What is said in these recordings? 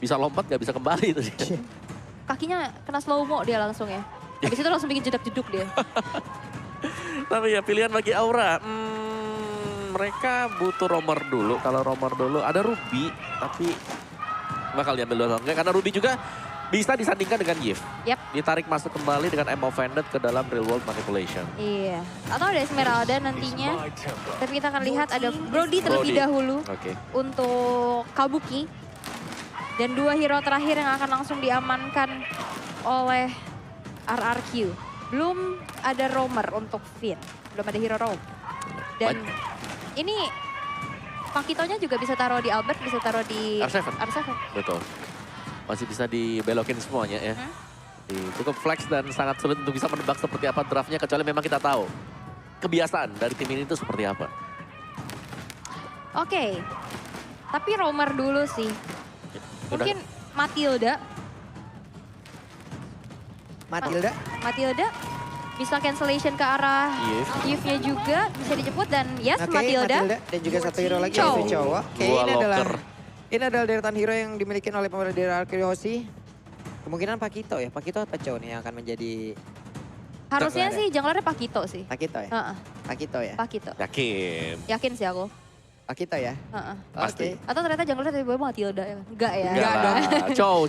Bisa lompat nggak bisa kembali itu dia. Kakinya kena slow mo dia langsung ya. Habis itu langsung bikin jedak-jeduk dia. Tapi ya pilihan bagi Aura. Mereka butuh romer dulu. Kalau romer dulu ada Ruby. Tapi bakal diambil dulu enggak. Karena Ruby juga bisa disandingkan dengan Yves. Yap. Ditarik masuk kembali dengan M Offended ke dalam real world manipulation. Iya. Atau ada Esmeralda nantinya. Tapi kita akan lihat ada Brody terlebih Brody. dahulu. Oke. Untuk Kabuki. Dan 2 hero terakhir yang akan langsung diamankan oleh RRQ. Belum ada roamer untuk Finn. Belum ada hero roam. Dan ini Pakitonya juga bisa taruh di Albert, bisa taruh di R7. R7. Betul. Masih bisa dibelokin semuanya ya. Cukup flex dan sangat sulit untuk bisa menebak seperti apa draftnya. Kecuali memang kita tahu kebiasaan dari tim ini itu seperti apa. Oke. Tapi roamer dulu sih. Mungkin Matilda. Matilda bisa cancellation ke arah Yves-nya juga. Bisa dijemput dan yes Matilda. Dan juga satu hero lagi Chow. yaitu Chow. Oke, ini adalah deretan hero yang dimiliki oleh pemeran dari Arkeosi. Kemungkinan Pakito ya. Pakito atau Chow nih yang akan menjadi... Harusnya sih junglernya Pakito sih. Pakito ya? Heeh. Pakito ya? Pakito. Yakin Sih aku. Pakito ya? Heeh. Pasti. Atau ternyata junglernya tiba-tiba Matilda ya? Enggak ya? Enggak lah. Chow.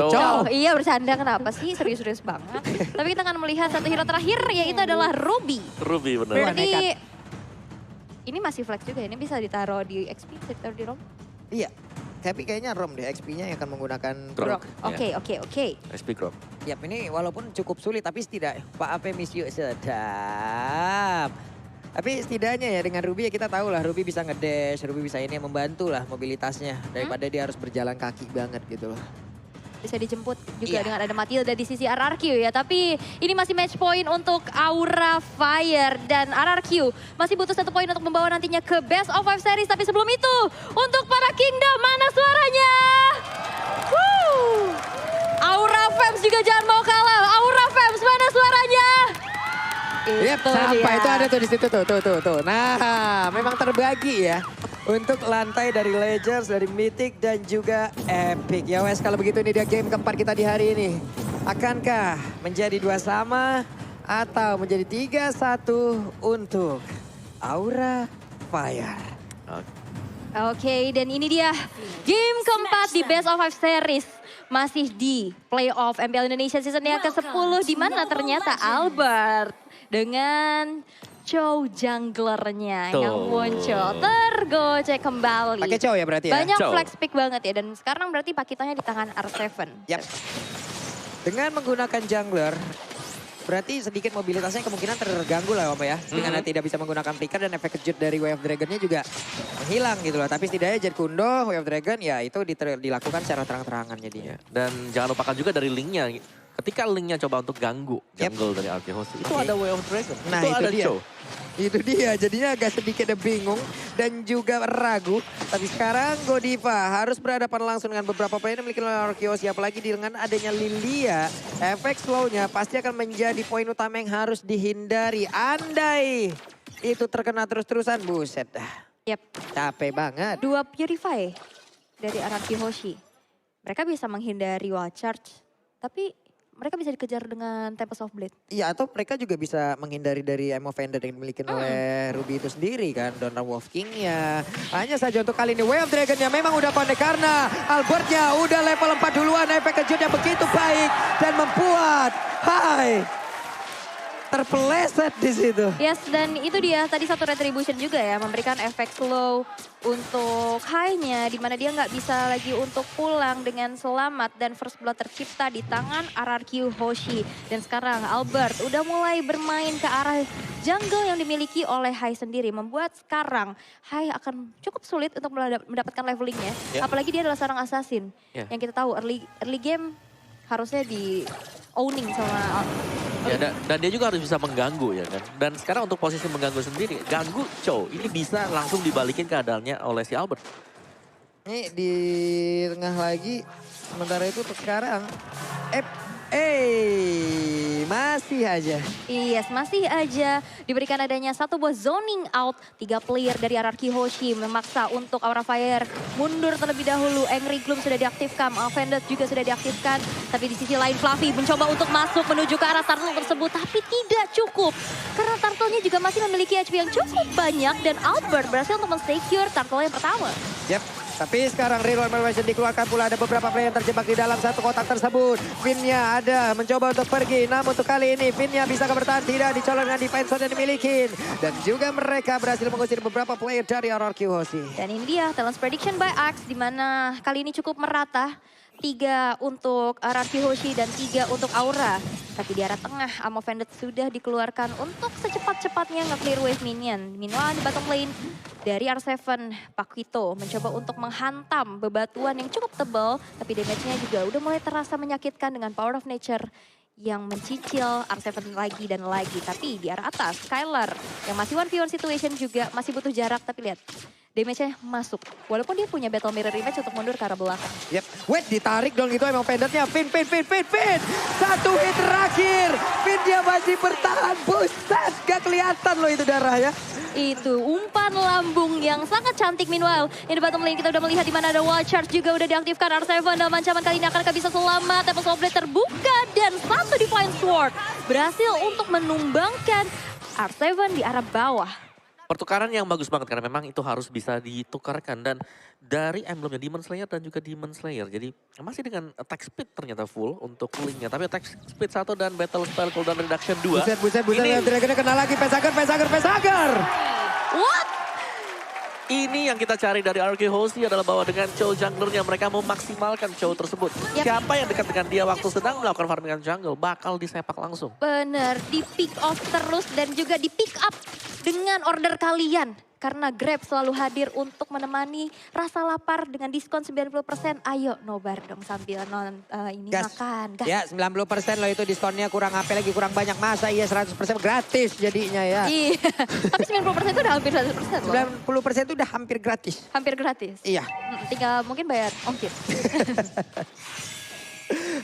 Oh, iya bercanda kenapa sih? Serius-serius banget. Tapi kita akan melihat satu hero terakhir yaitu adalah Ruby. Ruby benar. Berarti ini masih flex juga ya? Ini bisa ditaruh di XP, bisa ditaruh di ROM? Iya. Tapi kayaknya ROM deh, XP-nya yang akan menggunakan Grok. Oke. SP Grok. Yap, ini walaupun cukup sulit tapi setidaknya Pak Ape Misio sedap. Tapi setidaknya ya dengan Ruby ya kita tahu lah Ruby bisa ngedash, Ruby bisa ini membantu lah mobilitasnya daripada dia harus berjalan kaki banget gitu loh. Bisa dijemput juga dengan ada Matilda di sisi RRQ ya. Tapi ini masih match point untuk Aura Fire. Dan RRQ masih butuh 1 poin untuk membawa nantinya ke Best of 5 Series. Tapi sebelum itu untuk para Kingdom mana suaranya? Aura Fams juga jangan mau kalah. Aura Fams mana suaranya? Yap, sampai itu ada tuh di situ tuh. Nah, memang terbagi ya. Untuk lantai dari Legends, dari Mythic dan juga Epic. Ya wes kalau begitu ini dia game keempat kita di hari ini. Akankah menjadi 2 sama atau menjadi 3-1 untuk Aura Fire? Oke, dan ini dia game keempat di Best of 5 Series. Masih di playoff MPL Indonesia season yang ke-10 di mana ternyata Albert dengan Chow junglernya yang muncul tergocek kembali. Pakai Chow ya berarti ya? Banyak Chow. flex pick banget ya dan sekarang berarti Pakitonya di tangan R7. Yap. Dengan menggunakan jungler, berarti sedikit mobilitasnya kemungkinan terganggu lah Om ya. Dengan tidak bisa menggunakan flicker dan efek kejut dari Way of Dragon-nya juga menghilang gitu loh. Tapi setidaknya Jet Kundo, Way of Dragon ya itu dilakukan secara terang-terangan jadinya. Dan jangan lupakan juga dari linknya. Ketika linknya coba untuk ganggu jungle dari Arkehost, itu ada Way of Dragon, Nah itu ada dia. Chow. Itu dia, jadinya agak sedikit bingung dan juga ragu. Tapi sekarang Godiva harus berhadapan langsung dengan beberapa player yang memiliki Arkeos. Apalagi dengan adanya Lilia, efek slow-nya pasti akan menjadi poin utama yang harus dihindari. Andai itu terkena terus-terusan, buset dah. Yap. Capek banget. 2 Purify dari RRQ Hoshi. Mereka bisa menghindari wall charge, tapi mereka bisa dikejar dengan Tempest of Blade. Iya, atau mereka juga bisa menghindari dari Ammo Vendor yang dimiliki oleh Ruby itu sendiri kan. Donner Wolf King-nya. Hanya saja untuk kali ini Way of Dragon-nya memang udah connect karena Albert-nya udah level 4 duluan. Efek kejutnya begitu baik dan membuat terpeleset di situ. Yes, dan itu dia tadi satu retribution juga ya, memberikan efek slow untuk high-nya, dimana dia nggak bisa lagi untuk pulang dengan selamat dan first blood tercipta di tangan RRQ Hoshi. Dan sekarang Albert udah mulai bermain ke arah jungle yang dimiliki oleh High sendiri, membuat sekarang High akan cukup sulit untuk mendapatkan levelingnya. Apalagi dia adalah seorang assassin, yang kita tahu early game harusnya di owning sama Ya, dan dia juga harus bisa mengganggu ya kan. Dan sekarang untuk posisi mengganggu sendiri, ganggu Chow ini bisa langsung dibalikin keadaannya oleh si Albert. Ini di tengah lagi, sementara itu untuk sekarang masih aja. Yes, masih aja diberikan adanya satu buah zoning out. 3 player dari RRQ Hoshi memaksa untuk Aura Fire mundur terlebih dahulu. Angry Gloom sudah diaktifkan, Offended juga sudah diaktifkan. Tapi di sisi lain Fluffy mencoba untuk masuk menuju ke arah turtle tersebut. Tapi tidak cukup. Karena turtle-nya juga masih memiliki HP yang cukup banyak. Dan Albert berhasil untuk men-secure turtle yang pertama. Yep. Tapi sekarang Reload Malversion dikeluarkan pula, ada beberapa player yang terjebak di dalam satu kotak tersebut. Vinnya ada mencoba untuk pergi, namun untuk kali ini Vinnya bisa bertahan, tidak dicolong dengan defense yang dimiliki. Dan juga mereka berhasil mengusir beberapa player dari RRQ Hoshi. Dan ini dia Talent's Prediction by Axe, di mana kali ini cukup merata. 3 untuk RRQ Hoshi dan 3 untuk Aura. Tapi di arah tengah, Amo Vended sudah dikeluarkan untuk secepat-cepatnya nge-clear wave minion. Meanwhile di bottom lane, dari R7, Paquito mencoba untuk menghantam bebatuan yang cukup tebal. Tapi damage-nya juga udah mulai terasa menyakitkan dengan Power of Nature yang mencicil R7 lagi dan lagi. Tapi di arah atas, Skylar yang masih 1v1 situation juga masih butuh jarak. Tapi lihat, damage-nya masuk. Walaupun dia punya battle mirror image untuk mundur ke arah belakang. Yep, wait ditarik dong itu emang pendetnya. Vin. Satu hit terakhir. Vin dia masih bertahan. Buset, gak kelihatan loh itu darah ya. Itu umpan lambung yang sangat cantik. Meanwhile, in the bottom lane kita udah melihat di mana ada wall charge juga udah diaktifkan. R7 dalam ancaman kali ini akankah bisa selamat. Temple Soul Blade terbuka dan satu Divine Sword berhasil untuk menumbangkan R7 di arah bawah. Pertukaran yang bagus banget karena memang itu harus bisa ditukarkan. Dan dari emblemnya Demon Slayer dan juga Demon Slayer. Jadi masih dengan attack speed ternyata full untuk linknya. Tapi attack speed 1 dan battle spell cooldown reduction 2. Buset. Dragonnya kena lagi. Pesager. What? Ini yang kita cari dari RRQ Hoshi adalah bahwa dengan Chow junglernya mereka memaksimalkan Chow tersebut. Yep. Siapa yang dekat dengan dia waktu sedang melakukan farmingan jungle bakal disepak langsung. Bener, di pick off terus dan juga di pick up dengan order kalian. Karena Grab selalu hadir untuk menemani rasa lapar dengan diskon 90%. Ayo nobar dong sambil Gas. makan. Gas. Ya 90% loh itu diskonnya, kurang apa lagi, kurang banyak masa. Iya 100% gratis jadinya ya. Iya, tapi 90% itu udah hampir 100% loh. 90% itu udah hampir gratis. Hampir gratis. Iya. Tinggal mungkin bayar ongkir.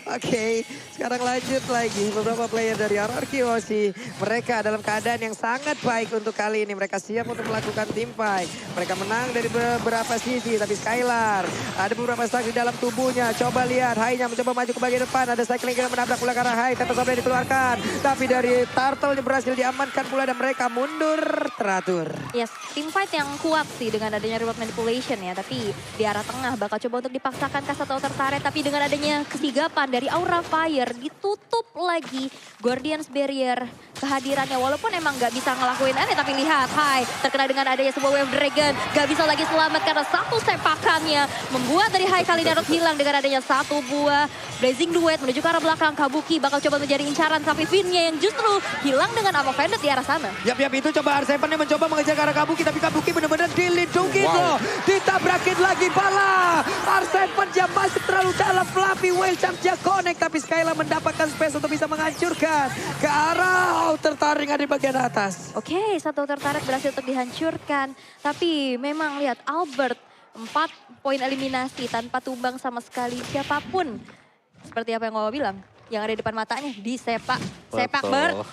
Oke, sekarang lanjut lagi. Beberapa player dari RRQ Hoshi. Mereka dalam keadaan yang sangat baik untuk kali ini. Mereka siap untuk melakukan team fight. Mereka menang dari beberapa sisi. Tapi Skylar, ada beberapa stack di dalam tubuhnya. Coba lihat, Hai-nya mencoba maju ke bagian depan. Ada cycling yang menabrak pula ke arah Hai. Tempat sampai dikeluarkan. Tapi dari Turtle berhasil diamankan pula. Dan mereka mundur teratur. Yes, team fight yang kuat sih dengan adanya remote manipulation ya. Tapi di arah tengah bakal coba untuk dipaksakan ke satu outer turret. Tapi dengan adanya kesigapan dari Aura Fire ditutup lagi Guardians Barrier kehadirannya. Walaupun emang gak bisa ngelakuin aneh, tapi lihat Hai terkena dengan adanya sebuah Wave Dragon. Gak bisa lagi selamat karena satu sepakannya membuat dari Hai kali ini harus hilang dengan adanya satu buah Blazing Duet menuju ke arah belakang. Kabuki bakal coba menjadi incaran tapi Vinnya yang justru hilang dengan Amo Vended di arah sana. Yap, itu coba R7-nya mencoba mengejar ke arah Kabuki. Tapi Kabuki benar-benar dilindungi loh. Ditabrakin lagi bala. R7 dia masih terlalu dalam. Fluffy Whale Champ dia connect. Tapi Skylar mendapatkan space untuk bisa menghancurkan ke arah outer turret yang ada di bagian atas. Oke, satu outer turret berhasil untuk dihancurkan. Tapi memang lihat Albert 4 poin eliminasi tanpa tumbang sama sekali siapapun. Seperti apa yang Wawa bilang, yang ada di depan matanya disepak. Sepak Bert.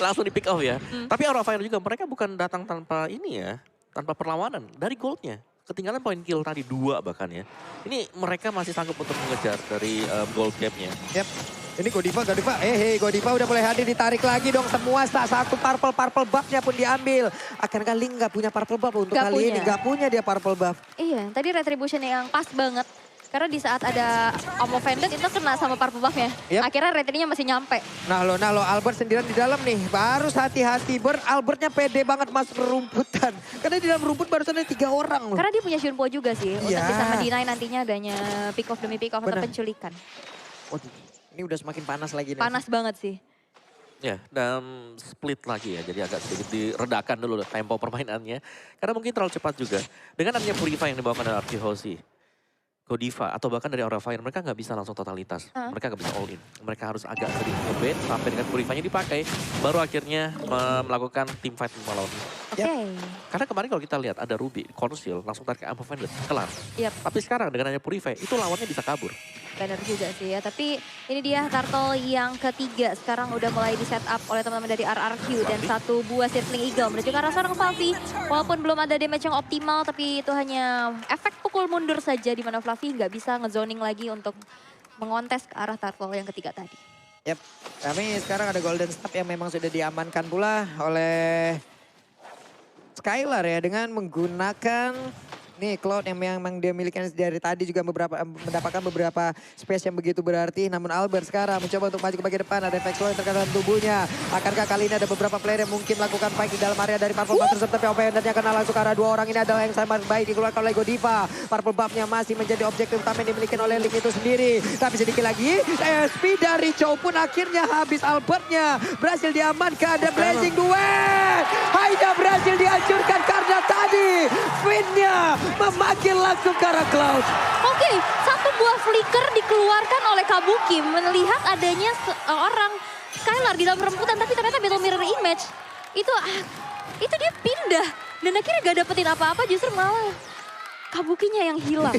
Langsung di pick off ya. Tapi Aura Fire juga mereka bukan datang tanpa ini ya. Tanpa perlawanan dari goldnya. Ketinggalan poin kill tadi 2 bahkan ya. Ini mereka masih sanggup untuk mengejar dari gold gapnya. Yap. Ini Godiva. Godiva udah mulai hadir, ditarik lagi dong semua. Satu purple buff-nya pun diambil. Akankah Link gak punya purple buff untuk Gak kali punya. ini? Gak punya dia purple buff. Iya, tadi Retribution yang pas banget. Karena di saat ada Amo Vended itu kena sama purple buff-nya. Yep. Akhirnya ratingnya masih nyampe. Nah lo Albert sendirian di dalam nih. Harus hati-hati. Albertnya pede banget masuk ke rumputan. Karena di dalam rumput barusan ada 3 orang loh. Karena dia punya Shunpo juga sih. Untuk Iya. bisa mendinai nantinya adanya pick off demi pick off atau Bener. penculikan. Waduh, ini udah semakin panas lagi nih. Panas banget sih. Ya, dan split lagi ya. Jadi agak sedikit diredakan dulu tempo permainannya. Karena mungkin terlalu cepat juga. Dengan adanya Purify yang dibawakan dari RRQ Hoshi, Godiva atau bahkan dari Aura Fire, mereka nggak bisa langsung totalitas. Mereka nggak bisa all in. Mereka harus agak sedikit ngebait sampai dengan Purify-nya dipakai. Baru akhirnya melakukan team fight melawan Oke. Karena kemarin kalau kita lihat ada Ruby, Conceal, langsung tarik ke Amber Vandal, kelar. Yap. Tapi sekarang dengan hanya Purify, itu lawannya bisa kabur. Benar juga sih ya, tapi ini dia turtle yang ketiga sekarang udah mulai di setup oleh teman-teman dari RRQ dan satu buah Circling Eagle menuju ke arah seorang Fluffy. Walaupun belum ada damage yang optimal, tapi itu hanya efek pukul mundur saja di mana Fluffy nggak bisa ngezoning lagi untuk mengontes ke arah turtle yang ketiga tadi. Yap, kami sekarang ada Golden Staff yang memang sudah diamankan pula oleh Skylar ya dengan menggunakan nih Cloud yang memang dia miliki dari tadi juga mendapatkan beberapa space yang begitu berarti. Namun Albert sekarang mencoba untuk maju ke bagian depan. Ada efek slow yang terkait tubuhnya. Akankah kali ini ada beberapa player yang mungkin melakukan fight di dalam area dari Purple Buff tersebut. Tapi Oppendernya kena langsung ke arah dua orang ini adalah yang sangat baik dikeluarkan oleh Godiva. Purple Buff-nya masih menjadi objektif utama yang dimiliki oleh Link itu sendiri. Tapi sedikit lagi SP dari Chow pun akhirnya habis. Albertnya berhasil diamankan. Ada Blazing Duet. Hanya berhasil dihancurkan karena tadi Finn-nya memanggil langsung ke arah Cloud. Oke, satu buah flicker dikeluarkan oleh Kabuki melihat adanya seorang Skylar di dalam peremputan, tapi ternyata Battle Mirror Image itu dia pindah dan akhirnya gak dapetin apa-apa, justru malah Kabukinya yang hilang.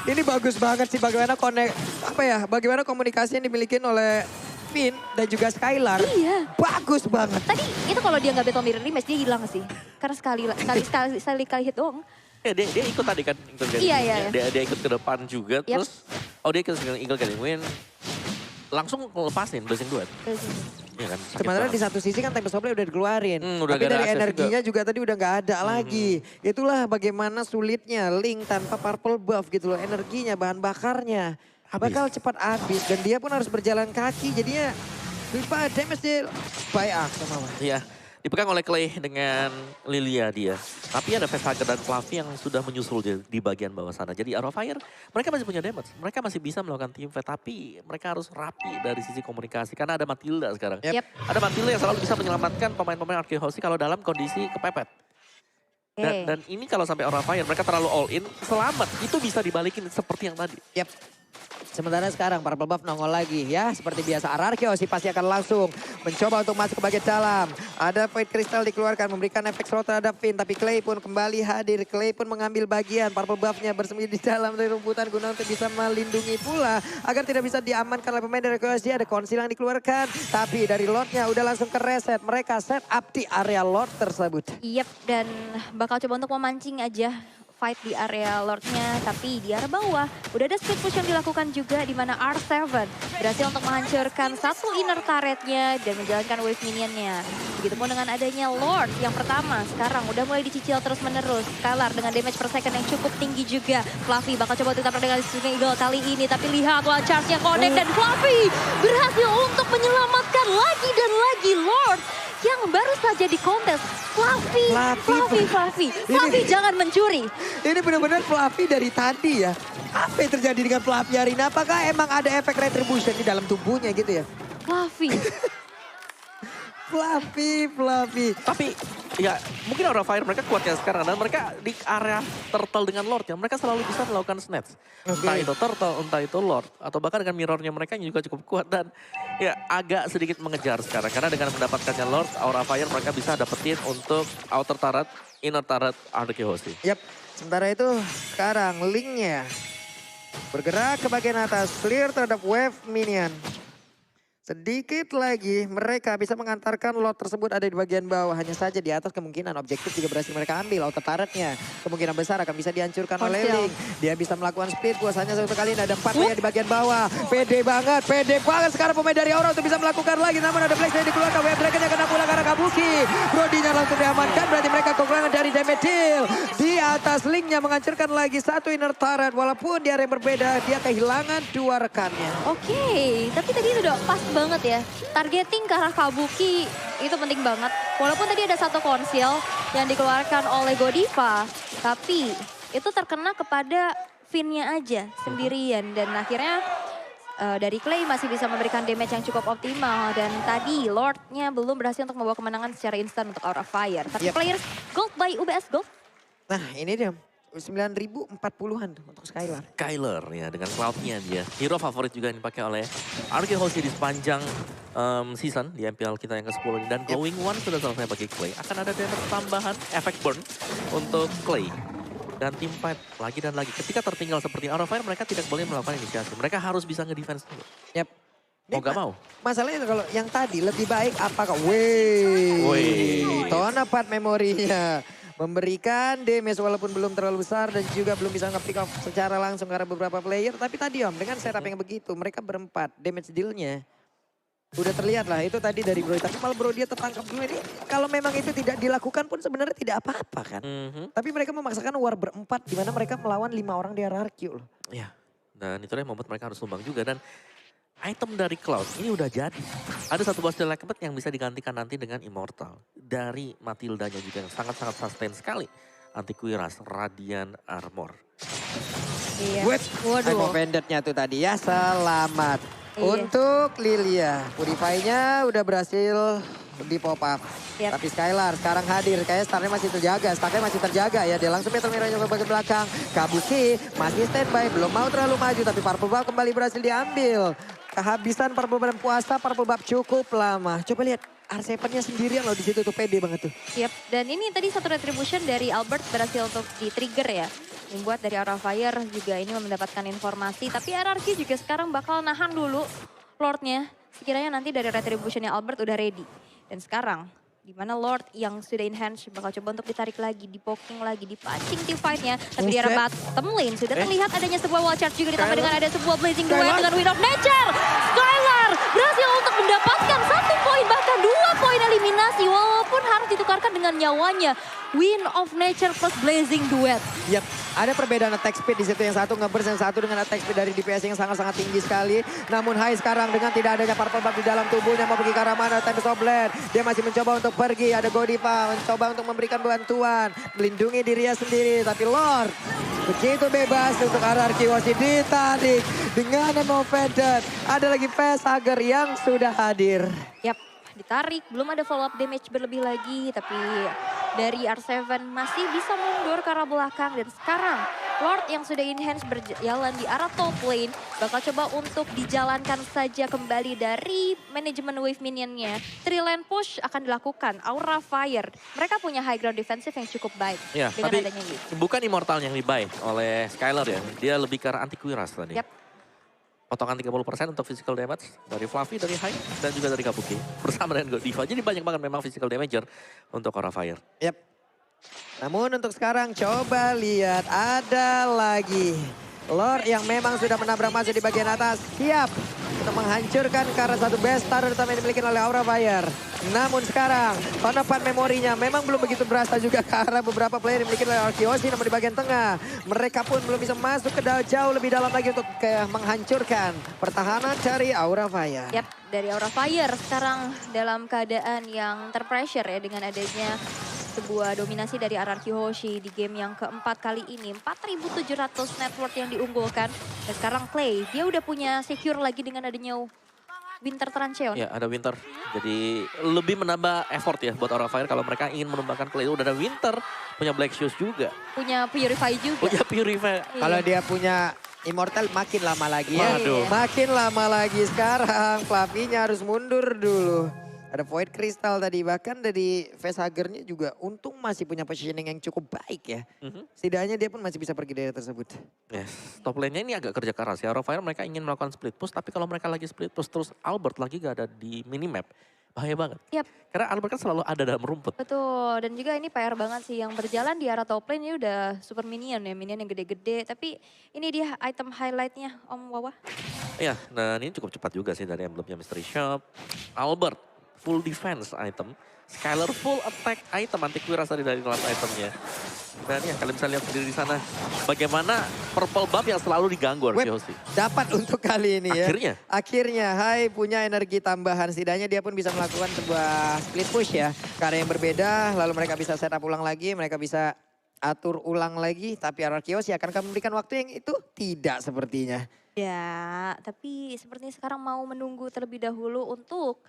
Ini bagus banget sih bagaimana komunikasi yang dimiliki oleh Finn dan juga Skylar. Iya. Bagus banget. Tadi itu kalau dia nggak Battle Mirror Image dia hilang sih, karena sekali hit doang. Ya dia ikut tadi kan. Iya. Dia ikut ke depan juga. Yep. Terus dia ikut Eagle Getting Win. Langsung lepasin Blazing Duet. Iya kan. Sementara di satu sisi kan Tempest Supply udah dikeluarin. Udah Tapi dari energinya juga tadi udah nggak ada Hmm. lagi. Itulah bagaimana sulitnya Link tanpa Purple Buff gitu loh. Energinya, bahan bakarnya bakal cepat habis. Dan dia pun harus berjalan kaki. Jadinya lupa damage dia by Axe sama. Iya. Dipegang oleh Clay dengan Lilia dia. Tapi ada Facehugger dan Fluffy yang sudah menyusul di bagian bawah sana. Jadi Aura Fire mereka masih punya damage. Mereka masih bisa melakukan team fight. Tapi mereka harus rapi dari sisi komunikasi. Karena ada Matilda sekarang. Yep. Ada Matilda yang selalu bisa menyelamatkan pemain-pemain Arkehosi kalau dalam kondisi kepepet. Dan ini kalau sampai Aura Fire mereka terlalu all in. Selamat. Itu bisa dibalikin seperti yang tadi. Yap. Sementara sekarang Purple Buff nongol lagi ya. Seperti biasa Ararkiosi pasti akan langsung mencoba untuk masuk ke bagian dalam. Ada Void Crystal dikeluarkan memberikan efek slow terhadap Finn. Tapi Clay pun kembali hadir. Clay pun mengambil bagian. Purple Buff-nya bersembunyi di dalam dari rumputan guna untuk bisa melindungi pula. Agar tidak bisa diamankan oleh pemain dari Ararkiosi. Ada Conceal yang dikeluarkan. Tapi dari Lord-nya udah langsung ke reset. Mereka set up di area Lord tersebut. Yep, dan bakal coba untuk memancing aja fight di area Lord-nya, tapi di arah bawah udah ada split push yang dilakukan juga di mana R7 berhasil untuk menghancurkan satu inner turret-nya dan menjalankan wave minion-nya. Begitupun dengan adanya Lord yang pertama sekarang udah mulai dicicil terus menerus. Skylar dengan damage per second yang cukup tinggi juga. Fluffy bakal coba ditambah dengan Circling Eagle kali ini, tapi lihat wall charge-nya connect dan Fluffy berhasil untuk menyelamatkan lagi dan lagi Lord yang baru saja di kontes. Fluffy, jangan mencuri. Ini benar-benar Fluffy dari tadi ya. Apa yang terjadi dengan Fluffy hari ini? Apakah emang ada efek retribution di dalam tubuhnya gitu ya? Fluffy. Fluffy. Tapi ya mungkin Aura Fire mereka kuatnya sekarang. Dan mereka di area Turtle dengan Lord ya. Mereka selalu bisa melakukan snatch. Entah itu Turtle, entah itu Lord. Atau bahkan dengan mirrornya mereka juga cukup kuat. Dan ya agak sedikit mengejar sekarang. Karena dengan mendapatkannya Lord, Aura Fire mereka bisa dapetin untuk outer turret, inner turret Arkehosi. Yap, sementara itu sekarang Link-nya bergerak ke bagian atas. Clear terhadap wave minion. Sedikit lagi mereka bisa mengantarkan lot tersebut ada di bagian bawah. Hanya saja di atas kemungkinan objektif juga berhasil mereka ambil. Outer turret-nya kemungkinan besar akan bisa dihancurkan oleh Link. Dia bisa melakukan split push hanya satu kali. Ada 4 player di bagian bawah. Pede banget sekarang pemain dari Aura untuk bisa melakukan lagi. Namun ada Black Side dikeluarkan. Wave Dragon-nya kena pula karena Kabuki. Brody-nya langsung diamankan. Berarti mereka kekurangan dari damage deal. Di atas Link-nya menghancurkan lagi satu inner turret. Walaupun di area yang berbeda dia kehilangan 2 rekannya. Oke, tapi tadi itu udah pas banget ya. Targeting ke arah Kabuki itu penting banget. Walaupun tadi ada satu Conceal yang dikeluarkan oleh Godiva. Tapi itu terkena kepada Finn-nya aja sendirian. Dan akhirnya dari Clay masih bisa memberikan damage yang cukup optimal. Dan tadi Lord-nya belum berhasil untuk membawa kemenangan secara instan untuk Aura Fire. Tapi players gold by UBS Gold. Nah ini dia. 9.040-an tuh untuk Skylar. Skyler ya dengan cloud-nya dia. Hero favorit juga yang dipakai oleh RQ Hoshi di sepanjang season di MPL kita yang ke-10 ini. Dan Going One sudah selesai bagi Clay. Akan ada damage tambahan efek burn untuk Clay. Dan team fight lagi dan lagi. Ketika tertinggal seperti Aura Fire mereka tidak boleh melakukan inisiasi. Mereka harus bisa nge-defense dulu. Yap. Mau gak mau. Masalahnya kalau yang tadi lebih baik apakah? Wih. Tona part memorinya. Memberikan damage walaupun belum terlalu besar dan juga belum bisa nge-pick off secara langsung karena beberapa player. Tapi tadi Om, dengan setup yang begitu, mereka berempat, damage deal-nya udah terlihat lah. Itu tadi dari Bro, tapi malah Bro dia tertangkap dulu ini. Kalau memang itu tidak dilakukan pun sebenarnya tidak apa-apa kan. Tapi mereka memaksakan war berempat, di mana mereka melawan 5 orang di RRQ loh. Iya, dan itulah yang membuat mereka harus sumbang juga. Dan item dari Cloud ini udah jadi. Ada satu buah steel Lekebet yang bisa digantikan nanti dengan Immortal. Dari Matildanya juga yang sangat-sangat sustain sekali. Antiquiras, Radiant Armor. Iya. Waduh. Time of Vendor-nya tuh tadi ya, selamat. Iya. Untuk Lilia, Purify-nya udah berhasil di pop up. Yap. Tapi Skylar sekarang hadir, kayaknya startnya masih terjaga, startnya masih terjaga ya. Dia langsung Metal Mirror ke bagian belakang. Kabuki masih standby, belum mau terlalu maju tapi Purple Buff kembali berhasil diambil. Kehabisan Purple Buff dan puasa Purple Buff cukup lama. Coba lihat R7-nya sendirian loh di situ tuh, pede banget tuh. Yap, dan ini tadi satu retribution dari Albert berhasil untuk di-trigger ya. Membuat dari Aura Fire juga ini mendapatkan informasi. Tapi RRQ juga sekarang bakal nahan dulu Lordnya. Sekiranya nanti dari retributionnya Albert udah ready. Dan sekarang, di mana Lord yang sudah enhance bakal coba untuk ditarik lagi, dipoking lagi, dipancing team fight-nya. Tapi di arah bottom lane sudah terlihat adanya sebuah wall charge juga ditambah dengan ada sebuah blazing duet dengan Wind of Nature. Skylar berhasil untuk mendapatkan 1 poin bahkan 2 poin eliminasi walaupun harus ditukarkan dengan nyawanya. Wind of Nature plus blazing duet. Yap, ada perbedaan attack speed di situ, yang satu nge-burst, yang satu dengan attack speed dari DPS yang sangat-sangat tinggi sekali. Namun Hai sekarang dengan tidak adanya Purple Buff di dalam tubuhnya mau pergi ke arah mana, Tempest of Blade. Dia masih mencoba untuk pergi, ada Godiva mencoba untuk memberikan bantuan, melindungi dirinya sendiri. Tapi Lord begitu bebas untuk RRQ Hoshi ditarik dengan Emoveded. Ada lagi Facehugger yang sudah hadir. Yap, ditarik, belum ada follow up damage berlebih lagi, tapi dari R7 masih bisa mundur ke arah belakang. Dan sekarang Lord yang sudah enhance berjalan di arah top lane bakal coba untuk dijalankan saja kembali dari manajemen wave minionnya. 3 lane push akan dilakukan, Aura Fire. Mereka punya high ground defensive yang cukup baik Ya, dengan tapi adanya ini. bukan Immortal yang dibuy oleh Skylar ya. Dia lebih ke arah Antiquiras tadi. Yap. Potongan 30% untuk physical damage dari Fluffy, dari Hai, dan juga dari Kabuki. Bersama dengan Godiva. Jadi banyak banget memang physical damager untuk Aura Fire. Yap. Namun untuk sekarang coba lihat ada lagi Lord yang memang sudah menabrak masuk di bagian atas. Siap untuk menghancurkan karena satu best star terutama yang dimiliki oleh Aura Fire. Namun sekarang penepat memorinya memang belum begitu berasa juga karena beberapa player yang dimiliki oleh RRQ Hoshi, namun di bagian tengah mereka pun belum bisa masuk ke jauh lebih dalam lagi untuk menghancurkan pertahanan dari Aura Fire. Yap, dari Aura Fire sekarang dalam keadaan yang terpressure ya dengan adanya sebuah dominasi dari RRQ Hoshi di game yang keempat kali ini. 4.700 net worth yang diunggulkan. Dan sekarang Clay, dia udah punya secure lagi dengan adanya Winter Trancheon. Ya, ada Winter. Jadi lebih menambah effort ya buat Aura Fire kalau mereka ingin menumbangkan Clay. Udah ada Winter, punya Black Shoes juga. Punya Purify juga. Punya Purify. Iya. Kalau dia punya Immortal makin lama lagi ya. Waduh. Makin lama lagi sekarang. Fluffy-nya harus mundur dulu. Ada Void Crystal tadi, bahkan dari Facehugger-nya juga untung masih punya positioning yang cukup baik ya. Setidaknya dia pun masih bisa pergi dari tersebut. Yes, top lane-nya ini agak kerja keras ya. Aura Fire mereka ingin melakukan split push, tapi kalau mereka lagi split push terus Albert lagi gak ada di minimap, bahaya banget. Yap. Karena Albert kan selalu ada dalam rumput. Betul, dan juga ini PR banget sih yang berjalan di arah top lane ini udah super minion ya, minion yang gede-gede. Tapi ini dia item highlight-nya Om Wawa. Iya, dan ini cukup cepat juga sih dari emblemnya Mystery Shop. Albert full defense item, Skylar full attack item, Antiquiras tadi dari last itemnya. Dan ya kalian bisa lihat sendiri di sana bagaimana Purple Buff yang selalu diganggu RRQ Hoshi. Dapat untuk kali ini ya. Akhirnya Hai punya energi tambahan. Setidaknya dia pun bisa melakukan sebuah split push ya. Karena yang berbeda, lalu mereka bisa setup ulang lagi, mereka bisa atur ulang lagi. Tapi RRQ Hoshi akan memberikan waktu yang itu tidak sepertinya. Ya, tapi sepertinya sekarang mau menunggu terlebih dahulu untuk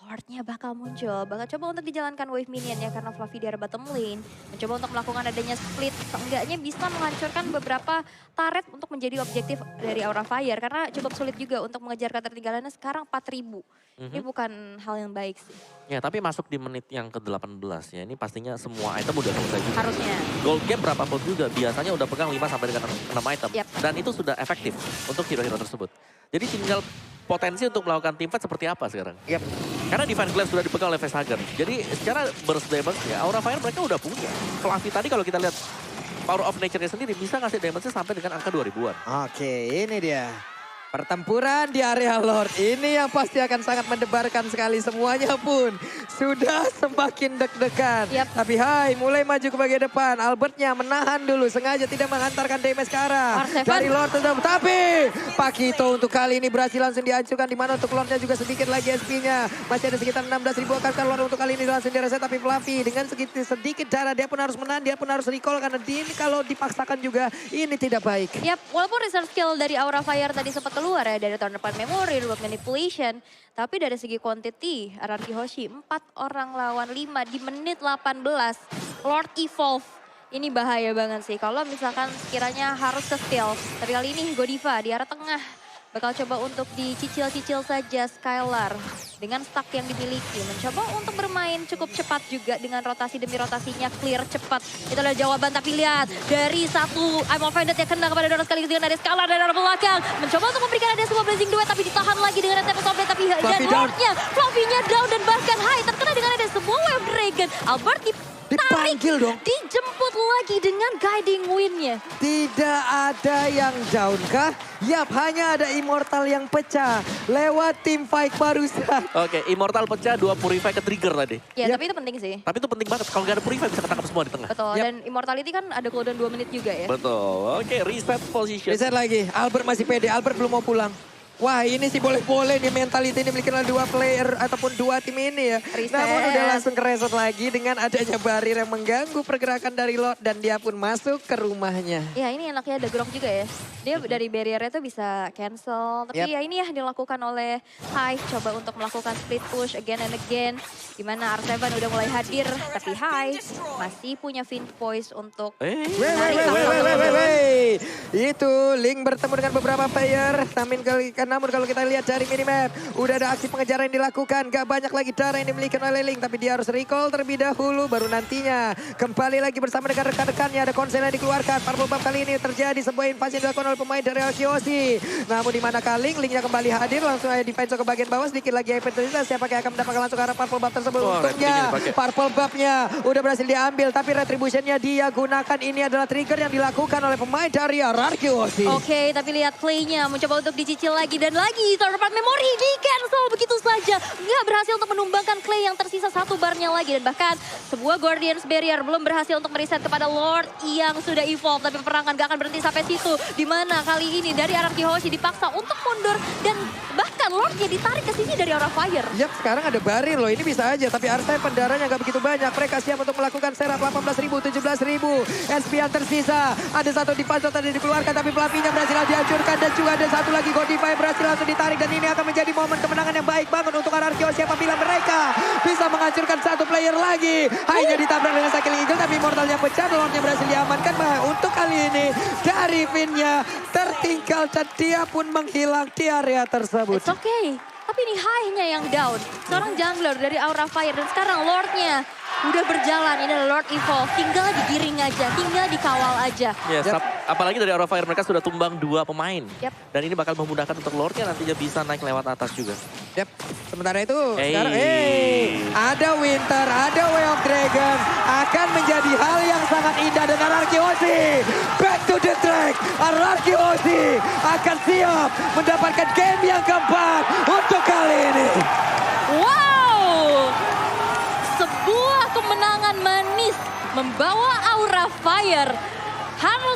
Lordnya bakal muncul, bakal coba untuk dijalankan wave minionnya karena Fluffy di arah bottom lane. Mencoba untuk melakukan adanya split, seenggaknya bisa menghancurkan beberapa turret untuk menjadi objektif dari Aura Fire. Karena cukup sulit juga untuk mengejar ketertinggalannya sekarang 4.000. Ini bukan hal yang baik sih. Ya tapi masuk di menit yang ke-18 ya, ini pastinya semua item udah selesai juga. Harusnya. Gold gap berapapun juga, biasanya udah pegang 5 sampai dengan 6 item. Yap. Dan itu sudah efektif untuk hero-hero tersebut. Jadi tinggal potensi untuk melakukan team fight seperti apa sekarang. Yap. Karena Divine Glaive sudah dipegang oleh Facehugger. Jadi secara burst damage-nya, Aura Fire mereka udah punya. Fluffy tadi kalau kita lihat Power of Nature-nya sendiri bisa ngasih damage-nya sampai dengan angka 2000-an. Oke, ini dia. Pertempuran di area Lord ini yang pasti akan sangat mendebarkan sekali. Semuanya pun sudah semakin deg-degan. Yap. Tapi hai, mulai maju ke bagian depan. Albertnya menahan dulu, sengaja tidak menghantarkan damage ke arah R7. dari Lord tetap. Tapi Pakito untuk kali ini berhasil langsung dihancurkan. Dimana untuk Lordnya juga sedikit lagi SP-nya. Masih ada sekitar 16.000 akan Lord untuk kali ini langsung direset. Tapi Fluffy dengan sedikit darah dia pun harus menahan, dia pun harus recall. Karena ini kalau dipaksakan juga ini tidak baik. Yap, walaupun research skill dari Aura Fire tadi sempat keluar ya dari turn depan memory, robot manipulation. Tapi dari segi quantity, RRQ Hoshi 4 orang lawan 5 di menit 18. Lord Evolve, ini bahaya banget sih. Kalau misalkan sekiranya harus ke steal. Tapi kali ini Godiva di arah tengah. Bakal coba untuk dicicil-cicil saja Skylar dengan stack yang dimiliki. Mencoba untuk bermain cukup cepat juga dengan rotasi demi rotasinya clear cepat. Itu adalah jawaban, tapi lihat dari satu I'm offended yang kena kepada Dora sekali dengan ada Skylar dari arah belakang. Mencoba untuk memberikan ada sebuah blazing duet tapi ditahan lagi dengan Tempest of Blade. Tapi dan Lordnya, Fluffy-nya down dan bahkan high terkena dengan ada sebuah wave dragon. Albert Dipanggil dong. dijemput lagi dengan guiding wind-nya. Tidak ada yang down kah? Yap, hanya ada Immortal yang pecah lewat tim fight barusan. Oke, Immortal pecah, 2 Purify ke trigger tadi. Ya, Yap. tapi itu penting sih. Tapi itu penting banget, kalau nggak ada Purify bisa ketangkap semua di tengah. Betul, Yap. dan Immortality kan ada cooldown 2 menit juga ya. Betul, oke reset position. Reset lagi, Albert masih pede, Albert belum mau pulang. Wah ini sih boleh-boleh nih mentality ini memiliki dua player ataupun dua tim ini ya. Reset. Namun udah langsung kereset lagi dengan adanya barir yang mengganggu pergerakan dari Lord. Dan dia pun masuk ke rumahnya. Ya ini enaknya ada Grok juga ya. Dia dari barrier-nya tuh bisa cancel. Tapi Yap. ya ini ya dilakukan oleh Hive. Coba untuk melakukan split push again and again. Dimana R7 udah mulai hadir. Tapi Hive masih punya Fiend Voice untuk Wey. Itu Link bertemu dengan beberapa player. Namun kalau kita lihat dari minimap, udah ada aksi pengejaran yang dilakukan. Gak banyak lagi darah yang dimiliki oleh Link. Tapi dia harus recall terlebih dahulu. Baru nantinya kembali lagi bersama dengan rekan-rekannya. Ada konsel yang dikeluarkan. Purple Buff kali ini terjadi sebuah invasi yang dilakukan oleh pemain dari Alkiosi. Namun di mana Linknya kembali hadir. Langsung aja defense ke bagian bawah. Sedikit lagi hyper-intensitas. Siapakah yang akan mendapatkan langsung ke arah Purple Buff tersebut. Untungnya Purple Buff-nya udah berhasil diambil. Tapi retribution-nya dia gunakan. Ini adalah trigger yang dilakukan oleh pemain dari Alkiosi. Oke, tapi lihat play-nya mencoba untuk dicicil lagi dan lagi. Third-part memory di cancel begitu saja. Nggak berhasil untuk menumbangkan Clay yang tersisa satu barnya lagi. Dan bahkan sebuah Guardian's Barrier belum berhasil untuk mereset kepada Lord yang sudah evolve. Tapi peperangan gak akan berhenti sampai situ. Dimana kali ini dari RRQ Hoshi dipaksa untuk mundur. Dan bahkan Lordnya ditarik ke sini dari Aura Fire. Yap, sekarang ada barir loh. Ini bisa aja. Tapi Arsai pendarahnya gak begitu banyak. Mereka siap untuk melakukan serap 18.000, 17.000. SP yang tersisa. Ada satu defense tadi dikeluarkan. Tapi Fluffy-nya berhasil dihancurkan. Dan juga ada satu lagi Godiva yang berhasil langsung ditarik. Dan ini akan menjadi momen kemenangan yang baik banget untuk RRQ Hoshi apabila mereka bisa menghancurkan satu player lagi. Hanya ditabrak dengan Cycling Eagle. Tapi Immortalnya pecah. Lordnya berhasil diamankan. Untuk kali ini dari Vin-nya tertinggal. Dan dia pun menghilang di area tersebut. It's okay. Tapi ini high-nya yang down. Seorang jungler dari Aura Fire. Dan sekarang Lordnya udah berjalan. Ini adalah Lord Evolve. Tinggal digiring aja. Tinggal dikawal aja. Yes, apalagi dari Aura Fire mereka sudah tumbang 2 pemain. Yap. Dan ini bakal memudahkan untuk Lordnya nantinya bisa naik lewat atas juga. Yap. Sementara itu Hey. sekarang ada Winter, ada Way of Dragon akan menjadi hal yang sangat indah dengan RRQ Hoshi. Back to the track. RRQ Hoshi akan siap mendapatkan game yang keempat untuk kali ini. Wow! Sebuah kemenangan manis membawa Aura Fire harus